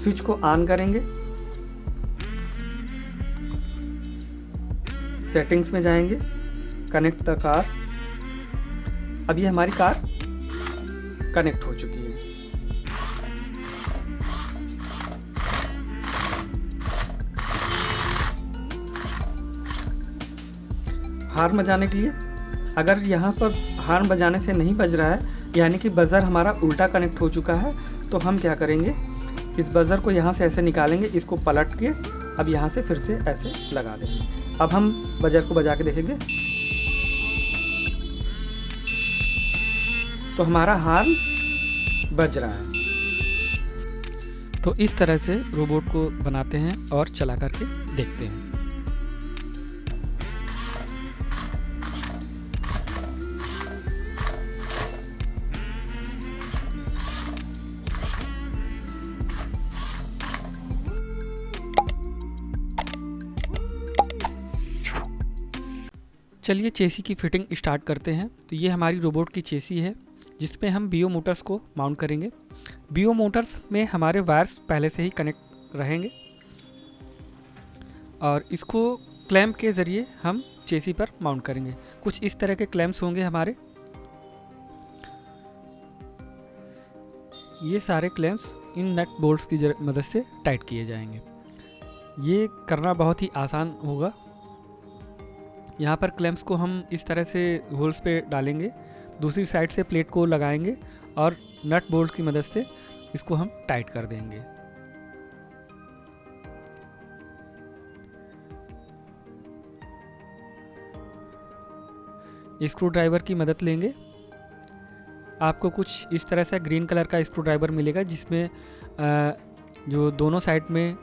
Switch को on करेंगे, settings में जाएंगे, कनेक्ट द कार। अब ये हमारी कार कनेक्ट हो चुकी है। हार्न बजाने के लिए, अगर यहाँ पर हार्न बजाने से नहीं बज रहा है, यानी कि बज़र हमारा उल्टा कनेक्ट हो चुका है, तो हम क्या करेंगे, इस बज़र को यहाँ से ऐसे निकालेंगे, इसको पलट के अब यहाँ से फिर से ऐसे लगा देंगे। अब हम बज़र को बजा के देखेंगे तो हमारा हार्न बज रहा है। तो इस तरह से रोबोट को बनाते हैं और चला करके देखते हैं। चलिए चेसी की फिटिंग स्टार्ट करते हैं। तो ये हमारी रोबोट की चेसी है, जिसमें हम बीओ मोटर्स को माउंट करेंगे। बीओ मोटर्स में हमारे वायर्स पहले से ही कनेक्ट रहेंगे और इसको क्लैंप के ज़रिए हम चेसी पर माउंट करेंगे। कुछ इस तरह के क्लैंप्स होंगे हमारे। ये सारे क्लैंप्स इन नट बोल्ट्स की मदद से टाइट किए जाएंगे। ये करना बहुत ही आसान होगा। यहाँ पर क्लैंप्स को हम इस तरह से होल्स पे डालेंगे, दूसरी साइड से प्लेट को लगाएंगे और नट बोल्ट की मदद से इसको हम टाइट कर देंगे। स्क्रू ड्राइवर की मदद लेंगे। आपको कुछ इस तरह से ग्रीन कलर का स्क्रू ड्राइवर मिलेगा, जिसमें जो दोनों साइड में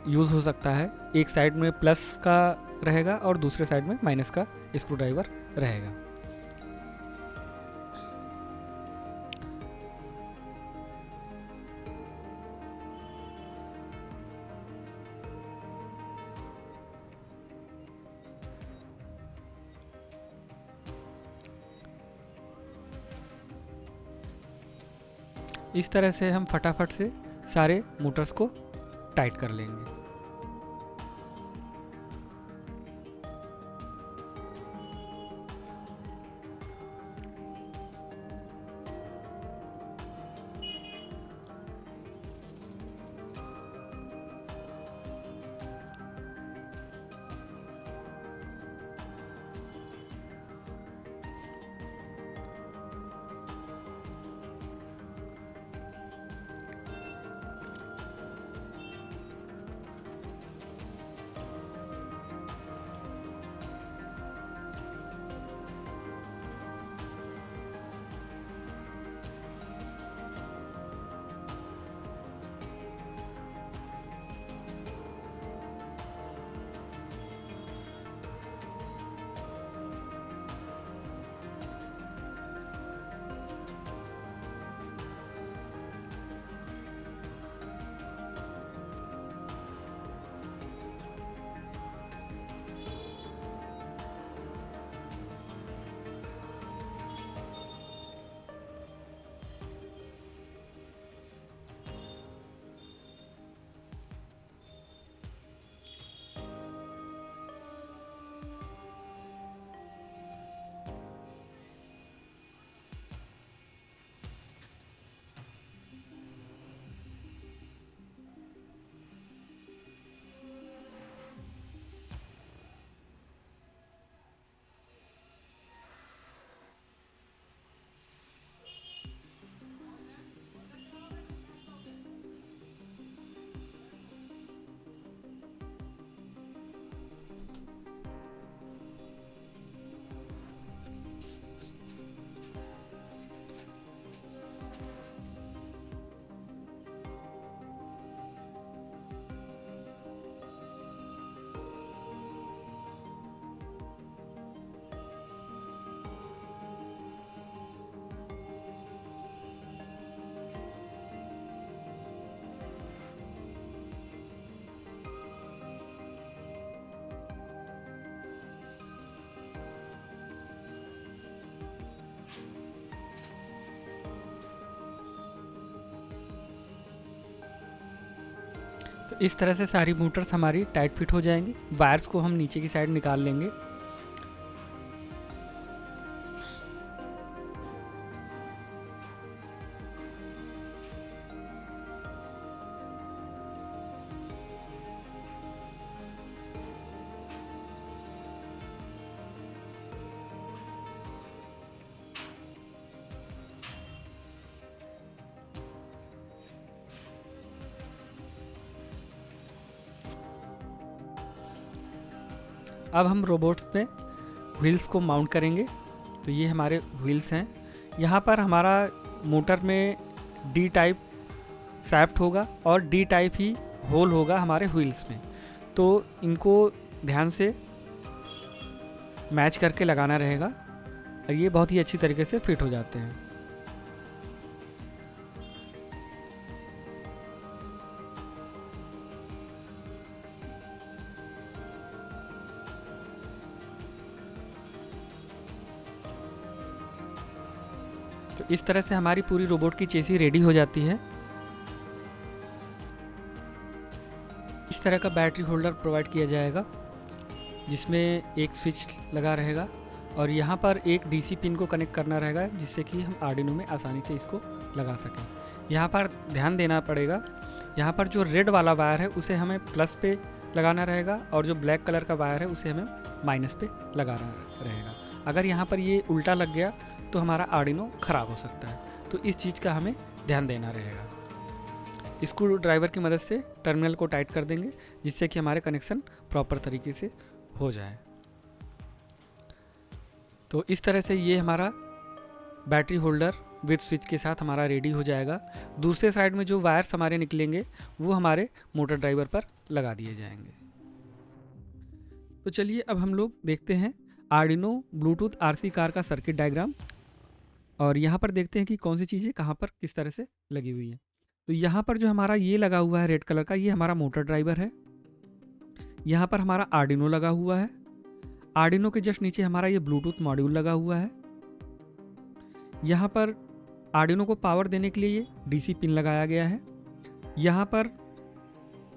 यूज़ हो सकता है। एक साइड में प्लस का रहेगा और दूसरे साइड में माइनस का स्क्रू ड्राइवर रहेगा। इस तरह से हम फटाफट से सारे मोटर्स को टाइट कर लेंगे। तो इस तरह से सारी मोटर्स हमारी टाइट फिट हो जाएंगी। वायर्स को हम नीचे की साइड निकाल लेंगे। अब हम रोबोट्स पे व्हील्स को माउंट करेंगे। तो ये हमारे व्हील्स हैं। यहाँ पर हमारा मोटर में डी टाइप शाफ्ट होगा और डी टाइप ही होल होगा हमारे व्हील्स में। तो इनको ध्यान से मैच करके लगाना रहेगा और ये बहुत ही अच्छी तरीके से फिट हो जाते हैं। तो इस तरह से हमारी पूरी रोबोट की चेसी रेडी हो जाती है। इस तरह का बैटरी होल्डर प्रोवाइड किया जाएगा जिसमें एक स्विच लगा रहेगा और यहाँ पर एक डीसी पिन को कनेक्ट करना रहेगा जिससे कि हम आर्डिनो में आसानी से इसको लगा सकें। यहाँ पर ध्यान देना पड़ेगा, यहाँ पर जो रेड वाला वायर है उसे हमें प्लस पे लगाना रहेगा और जो ब्लैक कलर का वायर है उसे हमें माइनस पे लगाना रहेगा। अगर यहाँ पर ये उल्टा लग गया तो हमारा आर्डिनो ख़राब हो सकता है, तो इस चीज़ का हमें ध्यान देना रहेगा। स्क्रू ड्राइवर की मदद से टर्मिनल को टाइट कर देंगे जिससे कि हमारे कनेक्शन प्रॉपर तरीके से हो जाए। तो इस तरह से ये हमारा बैटरी होल्डर विद स्विच के साथ हमारा रेडी हो जाएगा। दूसरे साइड में जो वायर्स हमारे निकलेंगे वो हमारे मोटर ड्राइवर पर लगा दिए जाएंगे। तो चलिए अब हम लोग देखते हैं आर्डिनो ब्लूटूथ आरसी कार का सर्किट डायग्राम और यहाँ पर देखते हैं कि कौन सी चीज़ें कहाँ पर किस तरह से लगी हुई है। तो यहाँ पर जो हमारा ये लगा हुआ है रेड कलर का, ये हमारा मोटर ड्राइवर है। यहाँ पर हमारा आर्डिनो लगा हुआ है। आर्डिनो के जस्ट नीचे हमारा ये ब्लूटूथ मॉड्यूल लगा हुआ है। यहाँ पर आर्डिनो को पावर देने के लिए ये डीसी पिन लगाया गया है। यहाँ पर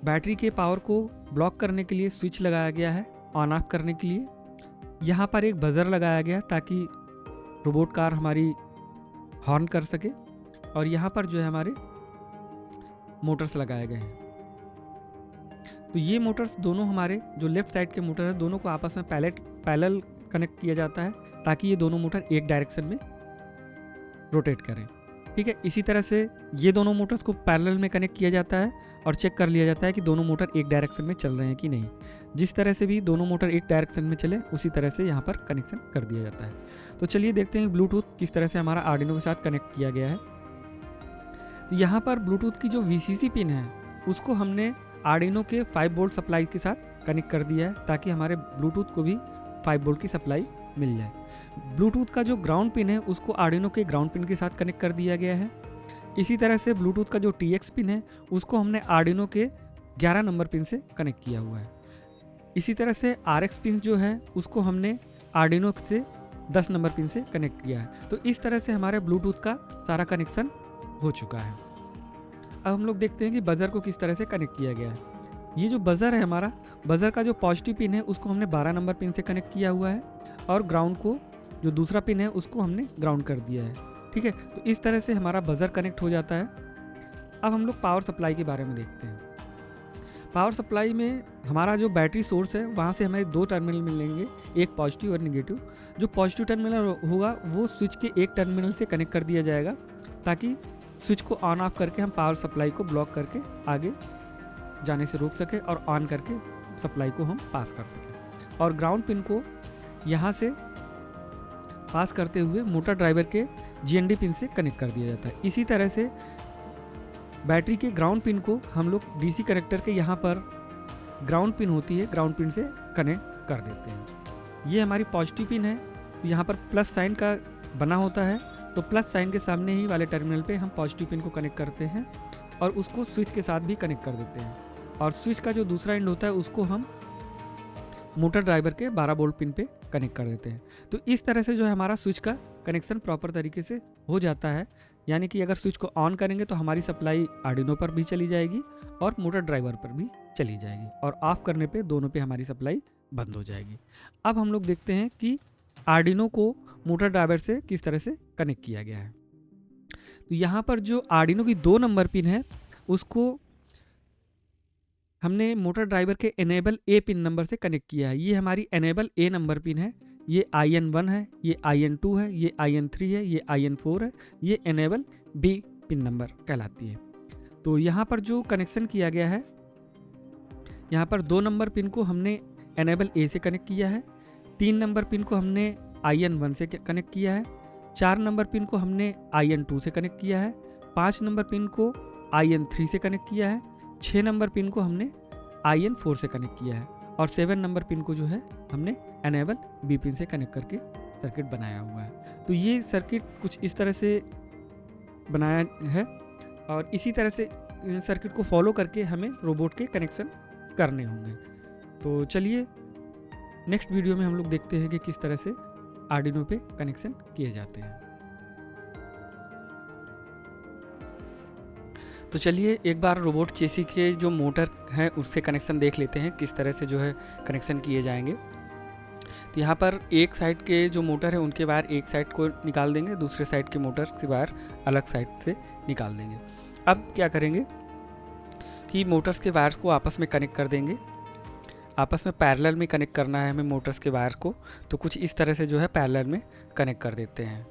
बैटरी के पावर को ब्लॉक करने के लिए स्विच लगाया गया है ऑन ऑफ करने के लिए। यहाँ पर एक बजर लगाया गया ताकि रोबोट कार हमारी हॉर्न कर सके और यहाँ पर जो है हमारे मोटर्स लगाए गए हैं। तो ये मोटर्स दोनों हमारे जो लेफ्ट साइड के मोटर है दोनों को आपस में पैरेलल कनेक्ट किया जाता है ताकि ये दोनों मोटर एक डायरेक्शन में रोटेट करें। ठीक है, इसी तरह से ये दोनों मोटर्स को पैरेलल में कनेक्ट किया जाता है और चेक कर लिया जाता है कि दोनों मोटर एक डायरेक्शन में चल रहे हैं कि नहीं। जिस तरह से भी दोनों मोटर एक डायरेक्शन में चले उसी तरह से यहाँ पर कनेक्शन कर दिया जाता है। तो चलिए देखते हैं ब्लूटूथ किस तरह से हमारा आर्डिनो के साथ कनेक्ट किया गया है। तो यहाँ पर ब्लूटूथ की जो VCC पिन है उसको हमने आर्डिनो के 5 वोल्ट सप्लाई के साथ कनेक्ट कर दिया है ताकि हमारे ब्लूटूथ को भी 5 वोल्ट की सप्लाई मिल जाए। ब्लूटूथ का जो ग्राउंड पिन है उसको आर्डिनो के ग्राउंड पिन के साथ कनेक्ट कर दिया गया है। इसी तरह से ब्लूटूथ का जो TX पिन है उसको हमने आर्डिनो के 11 नंबर पिन से कनेक्ट किया हुआ है। इसी तरह से RX पिन जो है उसको हमने आर्डिनो से 10 नंबर पिन से कनेक्ट किया है। तो इस तरह से हमारे ब्लूटूथ का सारा कनेक्शन हो चुका है। अब हम लोग देखते हैं कि बजर को किस तरह से कनेक्ट किया गया है। ये जो बजर है हमारा, बजर का जो पॉजिटिव पिन है उसको हमने 12 नंबर पिन से कनेक्ट किया हुआ है और ग्राउंड को जो दूसरा पिन है उसको हमने ग्राउंड कर दिया है। ठीक है, तो इस तरह से हमारा बजर कनेक्ट हो जाता है। अब हम लोग पावर सप्लाई के बारे में देखते हैं। पावर सप्लाई में हमारा जो बैटरी सोर्स है वहाँ से हमें 2 टर्मिनल मिलेंगे, एक पॉजिटिव और निगेटिव। जो पॉजिटिव टर्मिनल होगा वो स्विच के एक टर्मिनल से कनेक्ट कर दिया जाएगा ताकि स्विच को ऑन ऑफ करके हम पावर सप्लाई को ब्लॉक करके आगे जाने से रोक सके और ऑन करके सप्लाई को हम पास कर सकें। और ग्राउंड पिन को यहाँ से पास करते हुए मोटर ड्राइवर के GND पिन से कनेक्ट कर दिया जाता है। इसी तरह से बैटरी के ग्राउंड पिन को हम लोग DC कनेक्टर के यहाँ पर ग्राउंड पिन होती है, ग्राउंड पिन से कनेक्ट कर देते हैं। ये हमारी पॉजिटिव पिन है, यहाँ पर प्लस साइन का बना होता है, तो प्लस साइन के सामने ही वाले टर्मिनल पे हम पॉजिटिव पिन को कनेक्ट करते हैं और उसको स्विच के साथ भी कनेक्ट कर देते हैं। और स्विच का जो दूसरा एंड होता है उसको हम मोटर ड्राइवर के 12 वोल्ट पिन पे कनेक्ट कर देते हैं। तो इस तरह से जो है हमारा स्विच का कनेक्शन प्रॉपर तरीके से हो जाता है। यानी कि अगर स्विच को ऑन करेंगे तो हमारी सप्लाई आर्डिनो पर भी चली जाएगी और मोटर ड्राइवर पर भी चली जाएगी और ऑफ करने पे दोनों पे हमारी सप्लाई बंद हो जाएगी। अब हम लोग देखते हैं कि आर्डिनो को मोटर ड्राइवर से किस तरह से कनेक्ट किया गया है। तो यहाँ पर जो आर्डिनो की 2 नंबर पिन है उसको हमने मोटर ड्राइवर के एनेबल ए पिन नंबर से कनेक्ट किया है। ये हमारी एनेबल ए नंबर पिन है, ये IN1 है, ये IN2 है, ये IN3 है, ये IN4 है, ये एनेबल बी पिन नंबर कहलाती है। तो यहाँ पर जो कनेक्शन किया गया है, यहाँ पर 2 नंबर पिन को हमने एनेबल ए से कनेक्ट किया है, 3 नंबर पिन को हमने IN1 से कनेक्ट किया है, 4 नंबर पिन को हमने IN2 से कनेक्ट किया है, 5 नंबर पिन को IN3 से कनेक्ट किया है, 6 नंबर पिन को हमने IN4 से कनेक्ट किया है और 7 नंबर पिन को जो है हमने एनेबल बी पिन से कनेक्ट करके सर्किट बनाया हुआ है। तो ये सर्किट कुछ इस तरह से बनाया है और इसी तरह से सर्किट को फॉलो करके हमें रोबोट के कनेक्शन करने होंगे। तो चलिए नेक्स्ट वीडियो में हम लोग देखते हैं कि किस तरह से आर्डिनो पे कनेक्शन किए जाते हैं। तो चलिए एक बार रोबोट चेसी के जो मोटर हैं उससे कनेक्शन देख लेते हैं किस तरह से जो है कनेक्शन किए जाएंगे। तो यहाँ पर एक साइड के जो मोटर है उनके वायर एक साइड को निकाल देंगे, दूसरे साइड के मोटर के वायर अलग साइड से निकाल देंगे। अब क्या करेंगे कि मोटर्स के वायर्स को आपस में कनेक्ट कर देंगे। आपस में पैरेलल में कनेक्ट करना है हमें मोटर्स के वायर को, तो कुछ इस तरह से जो है पैरेलल में कनेक्ट कर देते हैं।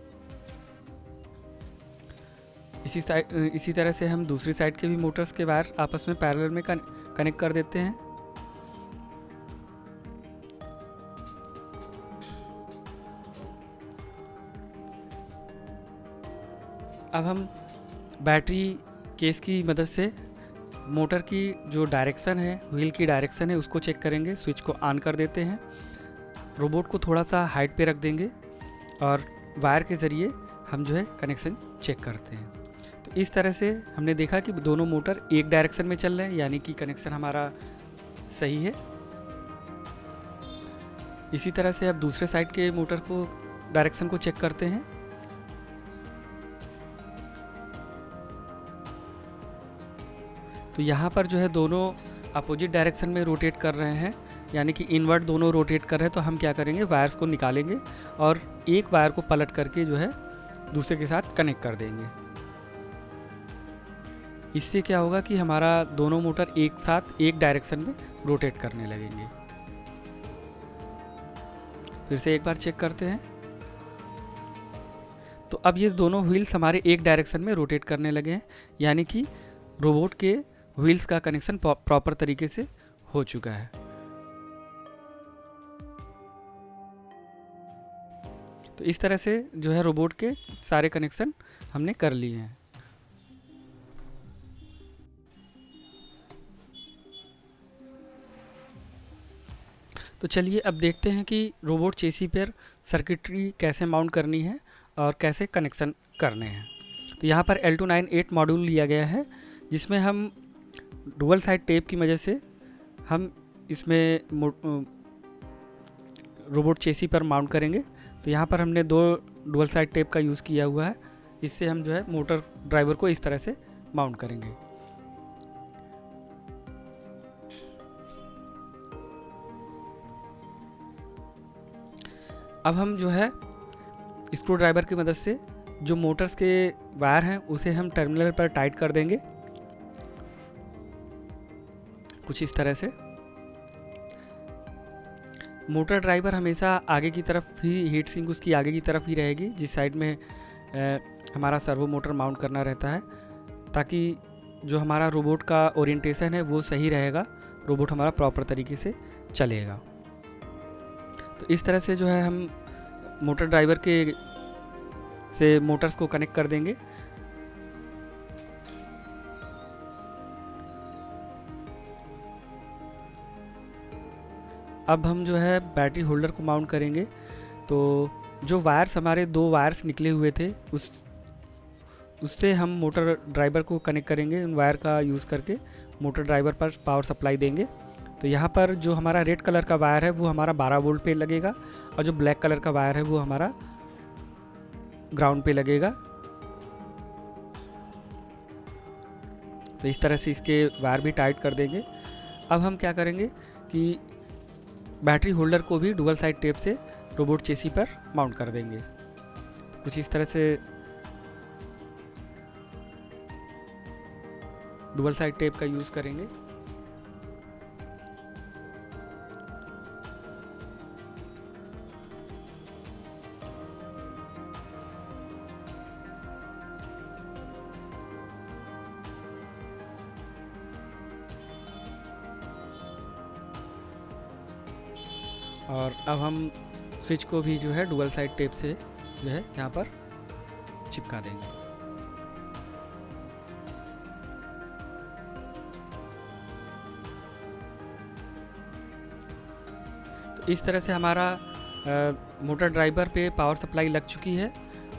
इसी तरह से हम दूसरी साइड के भी मोटर्स के वायर आपस में पैरेलल में कनेक्ट कर देते हैं। अब हम बैटरी केस की मदद से मोटर की जो डायरेक्शन है, व्हील की डायरेक्शन है, उसको चेक करेंगे। स्विच को ऑन कर देते हैं, रोबोट को थोड़ा सा हाइट पे रख देंगे और वायर के ज़रिए हम जो है कनेक्शन चेक करते हैं। तो इस तरह से हमने देखा कि दोनों मोटर एक डायरेक्शन में चल रहे हैं, यानी कि कनेक्शन हमारा सही है। इसी तरह से अब दूसरे साइड के मोटर को डायरेक्शन को चेक करते हैं। तो यहाँ पर जो है दोनों अपोजिट डायरेक्शन में रोटेट कर रहे हैं, यानी कि इनवर्ट दोनों रोटेट कर रहे हैं। तो हम क्या करेंगे, वायर्स को निकालेंगे और एक वायर को पलट करके जो है दूसरे के साथ कनेक्ट कर देंगे। इससे क्या होगा कि हमारा दोनों मोटर एक साथ एक डायरेक्शन में रोटेट करने लगेंगे। फिर से एक बार चेक करते हैं। तो अब ये दोनों व्हील्स हमारे एक डायरेक्शन में रोटेट करने लगे हैं, यानी कि रोबोट के व्हील्स का कनेक्शन प्रॉपर तरीके से हो चुका है। तो इस तरह से जो है रोबोट के सारे कनेक्शन हमने कर लिए हैं। तो चलिए अब देखते हैं कि रोबोट चेसी पर सर्किटरी कैसे माउंट करनी है और कैसे कनेक्शन करने हैं। तो यहाँ पर L298 मॉड्यूल लिया गया है, जिसमें हम डुअल साइड टेप की मदद से हम इसमें रोबोट चेसी पर माउंट करेंगे। तो यहाँ पर हमने 2 डुअल साइड टेप का यूज़ किया हुआ है। इससे हम जो है मोटर ड्राइवर को इस तरह से माउंट करेंगे। अब हम जो है स्क्रू ड्राइवर की मदद से जो मोटर्स के वायर हैं उसे हम टर्मिनल पर टाइट कर देंगे, कुछ इस तरह से। मोटर ड्राइवर हमेशा आगे की तरफ ही, हीट सिंक उसकी आगे की तरफ ही रहेगी, जिस साइड में हमारा सर्वो मोटर माउंट करना रहता है, ताकि जो हमारा रोबोट का ओरिएंटेशन है वो सही रहेगा, रोबोट हमारा प्रॉपर तरीके से चलेगा। तो इस तरह से जो है हम मोटर ड्राइवर के से मोटर्स को कनेक्ट कर देंगे। अब हम जो है बैटरी होल्डर को माउंट करेंगे। तो जो वायर्स हमारे 2 वायर्स निकले हुए थे उससे हम मोटर ड्राइवर को कनेक्ट करेंगे। उन वायर का यूज़ करके मोटर ड्राइवर पर पावर सप्लाई देंगे। तो यहाँ पर जो हमारा रेड कलर का वायर है वो हमारा 12 वोल्ट पे लगेगा और जो ब्लैक कलर का वायर है वो हमारा ग्राउंड पे लगेगा। तो तो इस तरह से इसके वायर भी टाइट कर देंगे। अब हम क्या करेंगे कि बैटरी होल्डर को भी डुअल साइड टेप से रोबोट चेसी पर माउंट कर देंगे। कुछ इस तरह से डुअल साइड टेप का यूज़ करेंगे। और अब हम स्विच को भी जो है डुअल साइड टेप से जो है यहाँ पर चिपका देंगे। तो इस तरह से हमारा मोटर ड्राइवर पे पावर सप्लाई लग चुकी है।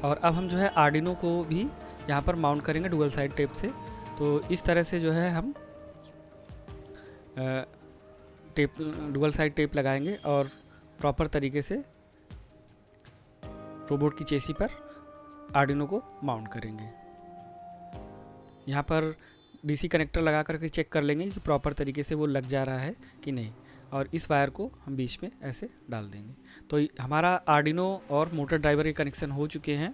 और अब हम जो है आर्डिनो को भी यहाँ पर माउंट करेंगे डुअल साइड टेप से। तो इस तरह से जो है हम टेप डुअल साइड टेप लगाएंगे और प्रॉपर तरीके से रोबोट की चेसी पर आर्डिनो को माउंट करेंगे। यहाँ पर डीसी कनेक्टर लगा करके चेक कर लेंगे कि प्रॉपर तरीके से वो लग जा रहा है कि नहीं, और इस वायर को हम बीच में ऐसे डाल देंगे। तो हमारा आर्डिनो और मोटर ड्राइवर के कनेक्शन हो चुके हैं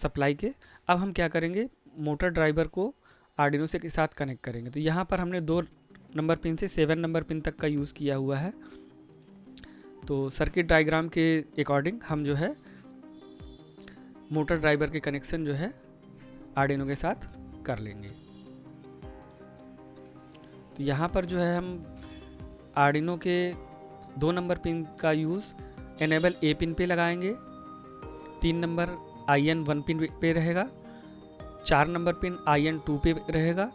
सप्लाई के। अब हम क्या करेंगे, मोटर ड्राइवर को आर्डिनो से के साथ कनेक्ट करेंगे। तो यहाँ पर हमने 2 नंबर पिन से 7 नंबर पिन तक का यूज़ किया हुआ है। तो सर्किट डायग्राम के अकॉर्डिंग हम जो है मोटर ड्राइवर के कनेक्शन जो है आर्डिनो के साथ कर लेंगे। तो यहाँ पर जो है हम आर्डिनो के 2 नंबर पिन का यूज़ एनेबल ए पिन पे लगाएंगे, 3 नंबर IN 1 पिन पे रहेगा, 4 नंबर पिन IN 2 पे रहेगा,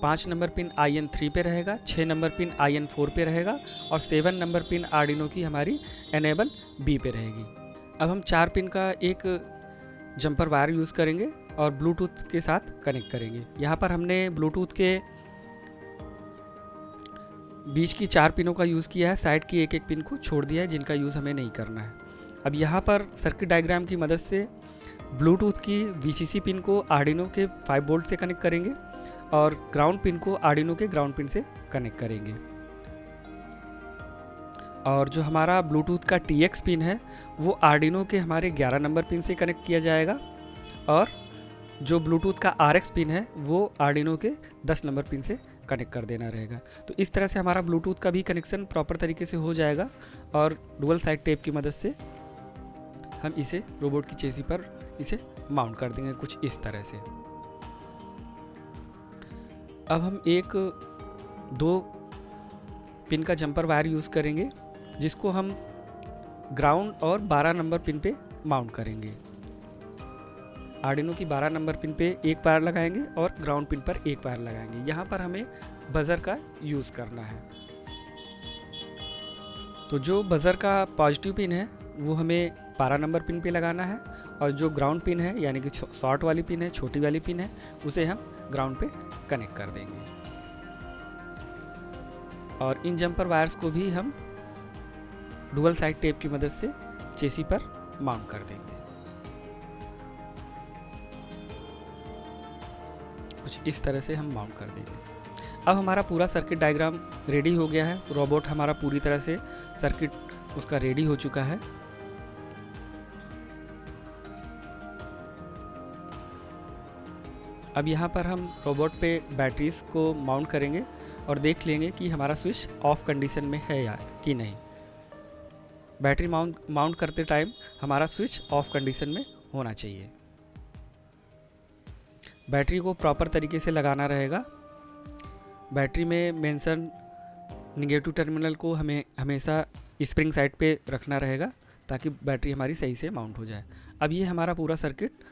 5 नंबर पिन IN 3 पे रहेगा, 6 नंबर पिन IN 4 पे रहेगा और 7 नंबर पिन आर्डिनो की हमारी एनेबल B पे रहेगी। अब हम 4 पिन का एक जंपर वायर यूज़ करेंगे और ब्लूटूथ के साथ कनेक्ट करेंगे। यहाँ पर हमने ब्लूटूथ के बीच की 4 पिनों का यूज़ किया है, साइड की एक पिन को छोड़ दिया है जिनका यूज़ हमें नहीं करना है। अब यहाँ पर सर्किट डायग्राम की मदद से ब्लूटूथ की VCC पिन को आर्डिनो के 5 वोल्ट से कनेक्ट करेंगे और ग्राउंड पिन को आर्डिनो के ग्राउंड पिन से कनेक्ट करेंगे। और जो हमारा ब्लूटूथ का TX पिन है वो आर्डिनो के हमारे 11 नंबर पिन से कनेक्ट किया जाएगा और जो ब्लूटूथ का RX पिन है वो आर्डिनो के 10 नंबर पिन से कनेक्ट कर देना रहेगा। तो इस तरह से हमारा ब्लूटूथ का भी कनेक्शन प्रॉपर तरीके से हो जाएगा और डुअल साइड टेप की मदद से हम इसे रोबोट की चेसी पर इसे माउंट कर देंगे कुछ इस तरह से। अब हम एक 2 पिन का जंपर वायर यूज़ करेंगे जिसको हम ग्राउंड और 12 नंबर पिन पे माउंट करेंगे। आर्डिनो की 12 नंबर पिन पे एक वायर लगाएंगे और ग्राउंड पिन पर एक वायर लगाएंगे। यहाँ पर हमें बजर का यूज़ करना है। तो जो बजर का पॉजिटिव पिन है वो हमें 12 नंबर पिन पे लगाना है और जो ग्राउंड पिन है यानी कि शॉर्ट वाली पिन है, छोटी वाली पिन है, उसे हम ग्राउंड पे कनेक्ट कर देंगे। और इन जंपर वायर्स को भी हम डुअल साइड टेप की मदद से चेसी पर माउंट कर देंगे। कुछ इस तरह से हम माउंट कर देंगे। अब हमारा पूरा सर्किट डायग्राम रेडी हो गया है। रोबोट हमारा पूरी तरह से सर्किट उसका रेडी हो चुका है। अब यहाँ पर हम रोबोट पे बैटरीज को माउंट करेंगे और देख लेंगे कि हमारा स्विच ऑफ कंडीशन में है या कि नहीं। बैटरी माउंट करते टाइम हमारा स्विच ऑफ कंडीशन में होना चाहिए। बैटरी को प्रॉपर तरीके से लगाना रहेगा। बैटरी में मेंशन निगेटिव टर्मिनल को हमें हमेशा स्प्रिंग साइड पे रखना रहेगा ताकि बैटरी हमारी सही से माउंट हो जाए। अब ये हमारा पूरा सर्किट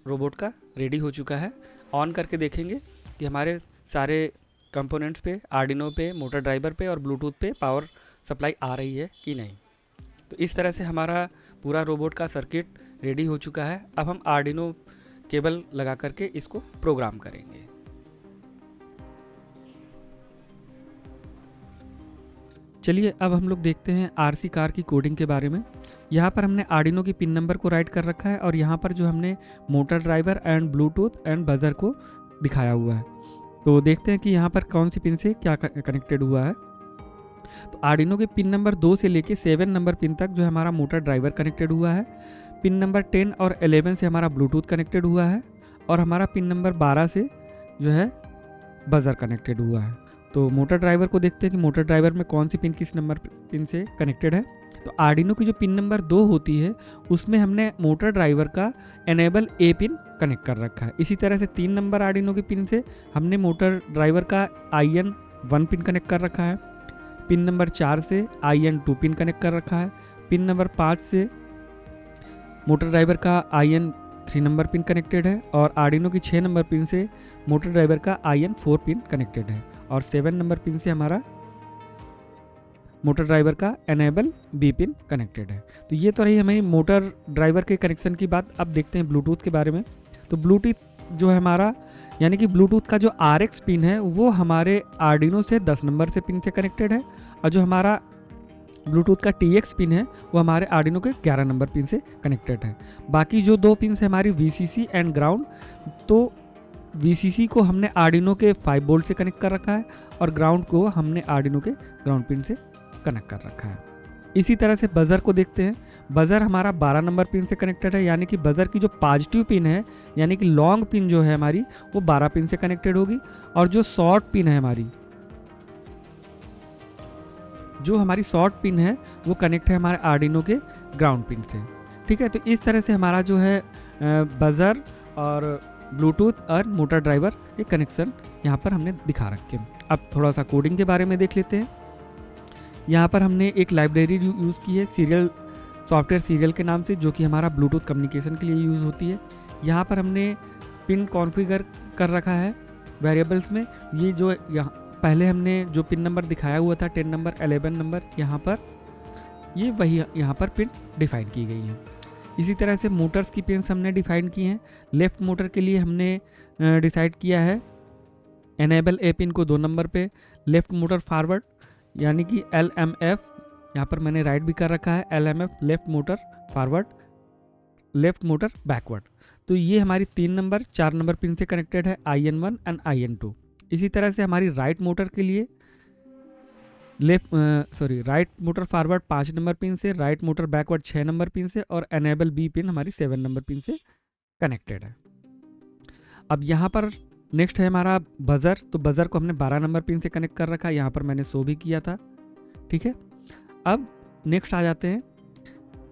रोबोट का रेडी हो चुका है। ऑन करके देखेंगे कि हमारे सारे कंपोनेंट्स पे, आर्डिनो पे, मोटर ड्राइवर पे और ब्लूटूथ पे पावर सप्लाई आ रही है कि नहीं। तो इस तरह से हमारा पूरा रोबोट का सर्किट रेडी हो चुका है। अब हम आर्डिनो केबल लगा करके इसको प्रोग्राम करेंगे। चलिए अब हम लोग देखते हैं RC कार की कोडिंग के बारे में। यहाँ पर हमने आर्डिनो की पिन नंबर को राइट कर रखा है और यहाँ पर जो हमने motor driver and Bluetooth and buzzer को दिखाया हुआ है। तो देखते हैं कि यहाँ पर कौन सी पिन से क्या कनेक्टेड हुआ है। तो आर्डिनो के पिन नंबर 2 से लेके 7 नंबर पिन तक जो है हमारा मोटर ड्राइवर कनेक्टेड हुआ है। पिन नंबर 10 और 11 से हमारा ब्लूटूथ कनेक्टेड हुआ है और हमारा पिन नंबर 12 से जो है बजर कनेक्टेड हुआ है। तो मोटर ड्राइवर को देखते हैं कि मोटर ड्राइवर में कौन सी पिन किस नंबर पिन से कनेक्टेड है। तो आर्डिनो की जो पिन नंबर 2 होती है उसमें हमने मोटर ड्राइवर का एनेबल ए पिन कनेक्ट कर रखा है। इसी तरह से 3 नंबर आर्डिनो की पिन से हमने मोटर ड्राइवर का IN1 पिन कनेक्ट कर रखा है। पिन नंबर 4 से IN2 पिन कनेक्ट कर रखा है। पिन नंबर 5 से मोटर ड्राइवर का IN3 नंबर पिन कनेक्टेड है और आर्डिनो की 6 नंबर पिन से मोटर ड्राइवर का IN4 पिन कनेक्टेड है और 7 नंबर पिन से हमारा मोटर ड्राइवर का एनेबल बी पिन कनेक्टेड है। तो ये तो रही हमारी मोटर ड्राइवर के कनेक्शन की बात। अब देखते हैं ब्लूटूथ के बारे में। तो ब्लूटूथ जो है हमारा यानी कि ब्लूटूथ का जो RX पिन है वो हमारे आर्डिनो से 10 नंबर से पिन से कनेक्टेड है और जो हमारा ब्लूटूथ का TX पिन है वो हमारे आर्डिनो के 11 नंबर पिन से कनेक्टेड है। बाकी जो 2 पिन है हमारी VCC एंड ग्राउंड, तो VCC को हमने आर्डिनो के 5 वोल्ट से कनेक्ट कर रखा है और ग्राउंड को हमने आर्डिनो के ग्राउंड पिन से कनेक्ट कर रखा है। इसी तरह से बजर को देखते हैं। बजर हमारा 12 नंबर पिन से कनेक्टेड है यानी कि बजर की जो पॉजिटिव पिन है यानी कि लॉन्ग पिन जो है हमारी वो 12 पिन से कनेक्टेड होगी और जो शॉर्ट पिन है हमारी शॉर्ट पिन है वो कनेक्ट है हमारे आर्डिनो के ग्राउंड पिन से। ठीक है, तो इस तरह से हमारा जो है बजर और ब्लूटूथ और मोटर ड्राइवर के कनेक्शन यहाँ पर हमने दिखा रखे हैं। अब थोड़ा सा कोडिंग के बारे में देख लेते हैं। यहाँ पर हमने एक लाइब्रेरी यूज़ की है सीरियल सॉफ्टवेयर सीरियल के नाम से, जो कि हमारा ब्लूटूथ कम्युनिकेशन के लिए यूज़ होती है। यहाँ पर हमने पिन कॉन्फ़िगर कर रखा है वेरिएबल्स में। ये जो यहाँ पहले हमने जो पिन नंबर दिखाया हुआ था 10 नंबर 11 नंबर, यहाँ पर ये वही यहाँ पर पिन डिफ़ाइन की गई है। इसी तरह से मोटर्स की पिन्स हमने डिफ़ाइन की हैं। लेफ़्ट मोटर के लिए हमने डिसाइड किया है एनेबल ए पिन को 2 नंबर पे, लेफ़्ट मोटर फॉरवर्ड यानी कि LMF, यहाँ पर मैंने राइट भी कर रखा है LMF left motor forward, left motor backward. तो ये हमारी 3 नंबर 4 नंबर पिन से कनेक्टेड है IN1 एंड IN2। इसी तरह से हमारी राइट मोटर के लिए right motor forward 5 number pin से, right motor backward 6 number pin से और एनेबल बी पिन हमारी 7 नंबर पिन से कनेक्टेड है। अब यहाँ पर नेक्स्ट है हमारा बजर। तो बजर को हमने 12 नंबर पिन से कनेक्ट कर रखा है, यहाँ पर मैंने शो भी किया था। ठीक है, अब नेक्स्ट आ जाते हैं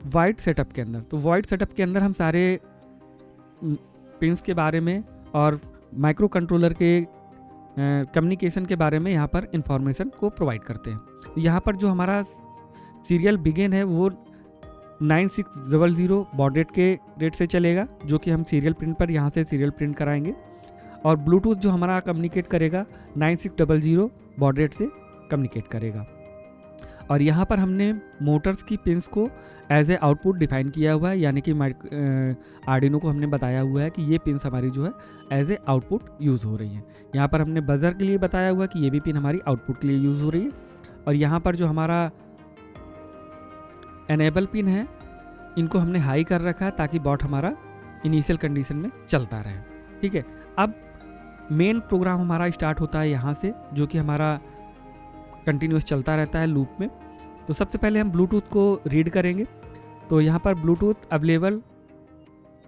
वाइड सेटअप के अंदर। तो वाइड सेटअप के अंदर हम सारे पिन्स के बारे में और माइक्रो कंट्रोलर के कम्युनिकेशन के बारे में यहाँ पर इंफॉर्मेशन को प्रोवाइड करते हैं। यहाँ पर जो हमारा सीरियल बिगिन है वो 9600 बॉड रेट के रेट से चलेगा, जो कि हम सीरियल प्रिंट पर यहाँ से सीरियल प्रिंट कराएंगे। और ब्लूटूथ जो हमारा कम्युनिकेट करेगा 9600 बॉड रेट से कम्युनिकेट करेगा। और यहाँ पर हमने मोटर्स की पिन्स को एज ए आउटपुट डिफाइन किया हुआ है, यानी कि आर्डिनो को हमने बताया हुआ है कि ये पिन्स हमारी जो है एज ए आउटपुट यूज़ हो रही है। यहाँ पर हमने बजर के लिए बताया हुआ कि ये भी पिन हमारी आउटपुट के लिए यूज़ हो रही है। और यहाँ पर जो हमारा एनेबल पिन है इनको हमने हाई कर रखा है ताकि बॉट हमारा इनिशियल कंडीशन में चलता रहे। ठीक है, अब मेन प्रोग्राम हमारा स्टार्ट होता है यहाँ से, जो कि हमारा कंटिन्यूस चलता रहता है लूप में। तो सबसे पहले हम ब्लूटूथ को रीड करेंगे। तो यहाँ पर ब्लूटूथ अवेलेबल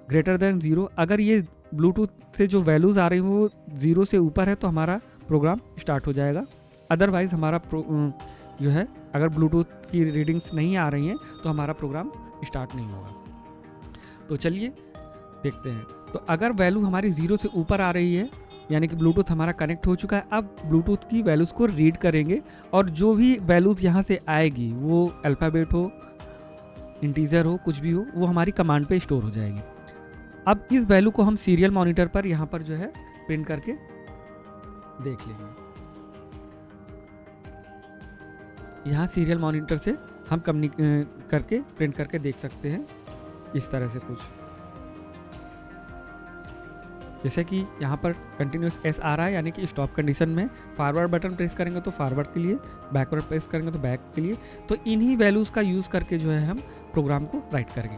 ग्रेटर देन 0, अगर ये ब्लूटूथ से जो वैल्यूज़ आ रही हैं वो 0 से ऊपर है तो हमारा प्रोग्राम स्टार्ट हो जाएगा। अदरवाइज़ हमारा जो है अगर ब्लूटूथ की रीडिंग्स नहीं आ रही हैं तो हमारा प्रोग्राम स्टार्ट नहीं होगा। तो चलिए देखते हैं। तो अगर वैल्यू हमारी 0 से ऊपर आ रही है यानी कि ब्लूटूथ हमारा कनेक्ट हो चुका है, अब ब्लूटूथ की वैल्यूज़ को रीड करेंगे और जो भी वैल्यूज़ यहाँ से आएगी वो अल्फ़ाबेट हो, इंटीजर हो, कुछ भी हो, वो हमारी कमांड पे स्टोर हो जाएगी। अब इस वैल्यू को हम सीरियल मॉनिटर पर यहाँ पर जो है प्रिंट करके देख लेंगे। यहाँ सीरियल मॉनिटर से हम करके प्रिंट करके देख सकते हैं इस तरह से कुछ, जैसे कि यहाँ पर कंटिन्यूस एस आ रहा है यानी कि स्टॉप कंडीशन में। फॉरवर्ड बटन प्रेस करेंगे तो फॉरवर्ड के लिए, बैकवर्ड प्रेस करेंगे तो बैक के लिए। तो इन्हीं वैल्यूज़ का यूज़ करके जो है हम प्रोग्राम को राइट करेंगे।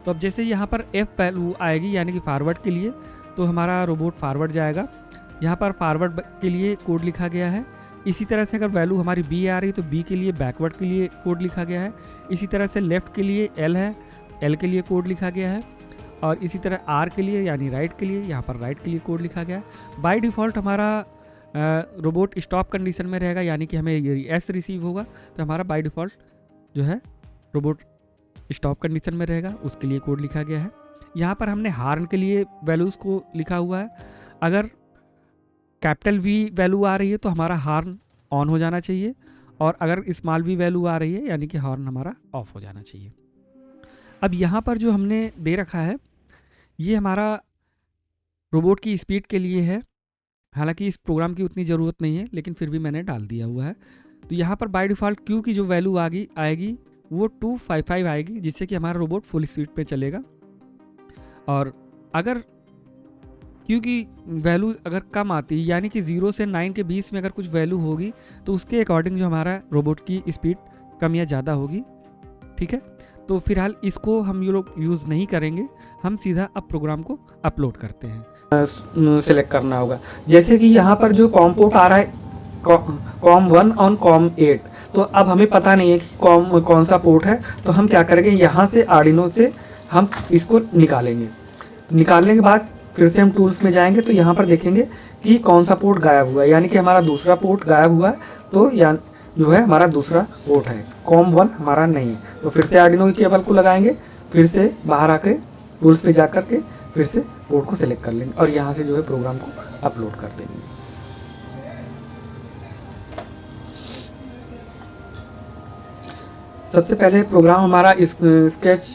तो अब जैसे यहाँ पर एफ वैल्यू आएगी यानी कि फॉरवर्ड के लिए, तो हमारा रोबोट फॉरवर्ड जाएगा। यहाँ पर फॉरवर्ड के लिए कोड लिखा गया है। इसी तरह से अगर वैल्यू हमारी बी आ रही है तो बी के लिए बैकवर्ड के लिए कोड लिखा गया है। इसी तरह से लेफ़्ट के लिए एल है, एल के लिए कोड लिखा गया है। और इसी तरह आर के लिए यानी राइट के लिए, यहाँ पर राइट के लिए कोड लिखा गया है। बाय डिफ़ॉल्ट हमारा रोबोट स्टॉप कंडीशन में रहेगा, यानी कि हमें एस रिसीव होगा तो हमारा बाय डिफ़ॉल्ट जो है रोबोट स्टॉप कंडीशन में रहेगा, उसके लिए कोड लिखा गया है। यहाँ पर हमने हार्न के लिए वैल्यूज़ को लिखा हुआ है। अगर कैपिटल वी वैल्यू आ रही है तो हमारा हार्न ऑन हो जाना चाहिए, और अगर स्मॉल वी वैल्यू आ रही है यानी कि हॉर्न हमारा ऑफ हो जाना चाहिए। अब यहाँ पर जो हमने दे रखा है ये हमारा रोबोट की स्पीड के लिए है। हालांकि इस प्रोग्राम की उतनी ज़रूरत नहीं है, लेकिन फिर भी मैंने डाल दिया हुआ है। तो यहाँ पर बाय डिफ़ॉल्ट क्यू की जो वैल्यू आएगी वो 255 आएगी, जिससे कि हमारा रोबोट फुल स्पीड पे चलेगा। और अगर क्यू की वैल्यू अगर कम आती है, यानी कि 0 से 9 के बीच में अगर कुछ वैल्यू होगी तो उसके अकॉर्डिंग जो हमारा रोबोट की स्पीड कम या ज़्यादा होगी। ठीक है, तो फिलहाल इसको हम ये लोग यूज़ नहीं करेंगे, हम सीधा अब प्रोग्राम को अपलोड करते हैं। सेलेक्ट करना होगा, जैसे कि यहाँ पर जो कॉम पोर्ट आ रहा है कॉम 1 और कॉम 8, तो अब हमें पता नहीं है कि कौन सा पोर्ट है। तो हम क्या करेंगे, यहाँ से आर्डिनो से हम इसको निकालेंगे। निकालने के बाद फिर से हम टूल्स में जाएंगे तो यहाँ पर देखेंगे कि कौन सा पोर्ट गायब हुआ है, यानी कि हमारा दूसरा पोर्ट गायब हुआ है। तो जो है हमारा दूसरा पोर्ट है, कॉम 1 हमारा नहीं है। तो फिर से आर्डिनो की केबल को लगाएंगे, फिर से बाहर आके टूल्स पे जा कर के फिर से पोर्ट को सिलेक्ट कर लेंगे और यहाँ से जो है प्रोग्राम को अपलोड कर देंगे। सबसे पहले प्रोग्राम हमारा स्केच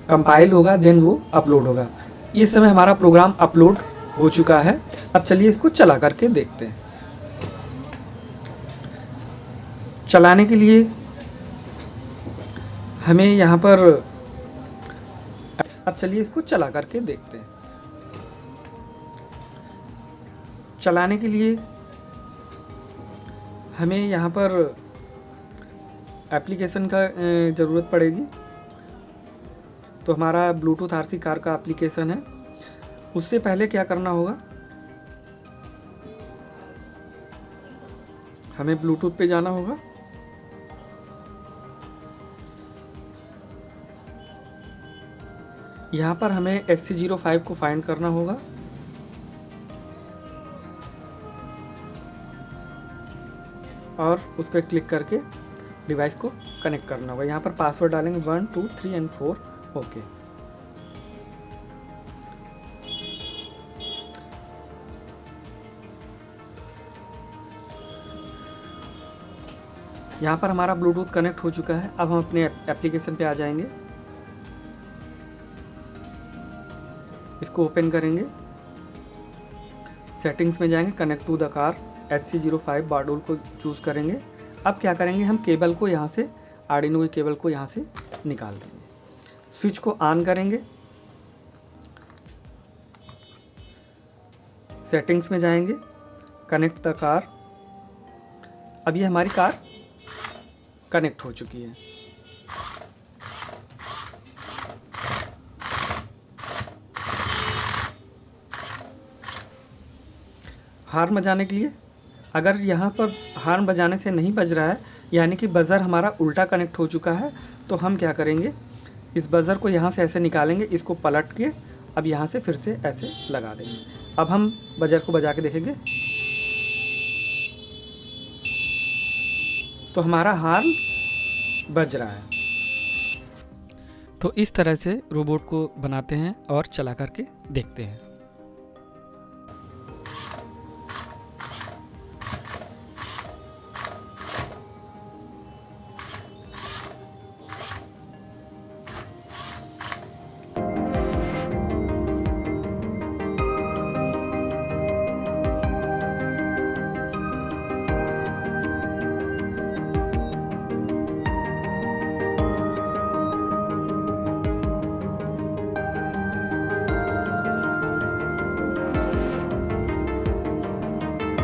कंपाइल होगा, देन वो अपलोड होगा। इस समय हमारा प्रोग्राम अपलोड हो चुका है। अब चलिए इसको चला करके देखते हैं। चलाने के लिए हमें यहाँ पर, अब चलिए इसको चला करके देखते हैं। चलाने के लिए हमें यहाँ पर एप्लीकेशन का ज़रूरत पड़ेगी। तो हमारा ब्लूटूथ आरसी कार का एप्लीकेशन है। उससे पहले क्या करना होगा, हमें ब्लूटूथ पे जाना होगा। यहाँ पर हमें SC05 को फाइंड करना होगा। और उस पर क्लिक करके डिवाइस को कनेक्ट करना होगा। यहाँ पर पासवर्ड डालेंगे 1 2 3 और 4। ओके, यहाँ पर हमारा ब्लूटूथ कनेक्ट हो चुका है। अब हम अपने एप्लीकेशन पे आ जाएंगे, इसको ओपन करेंगे, सेटिंग्स में जाएंगे, connect to the car, SC05 बारडोल को चूज़ करेंगे। अब क्या करेंगे, हम केबल को यहाँ से, आर्डिनो की केबल को यहाँ से निकाल देंगे। स्विच को ऑन करेंगे, सेटिंग्स में जाएंगे, कनेक्ट द कार। अब ये हमारी कार कनेक्ट हो चुकी है। हार्न बजाने के लिए, अगर यहाँ पर हार्न बजाने से नहीं बज रहा है, यानी कि बज़र हमारा उल्टा कनेक्ट हो चुका है, तो हम क्या करेंगे, इस बज़र को यहाँ से ऐसे निकालेंगे, इसको पलट के अब यहाँ से फिर से ऐसे लगा देंगे। अब हम बज़र को बजा के देखेंगे तो हमारा हार्न बज रहा है। तो इस तरह से रोबोट को बनाते हैं और चला करके देखते हैं।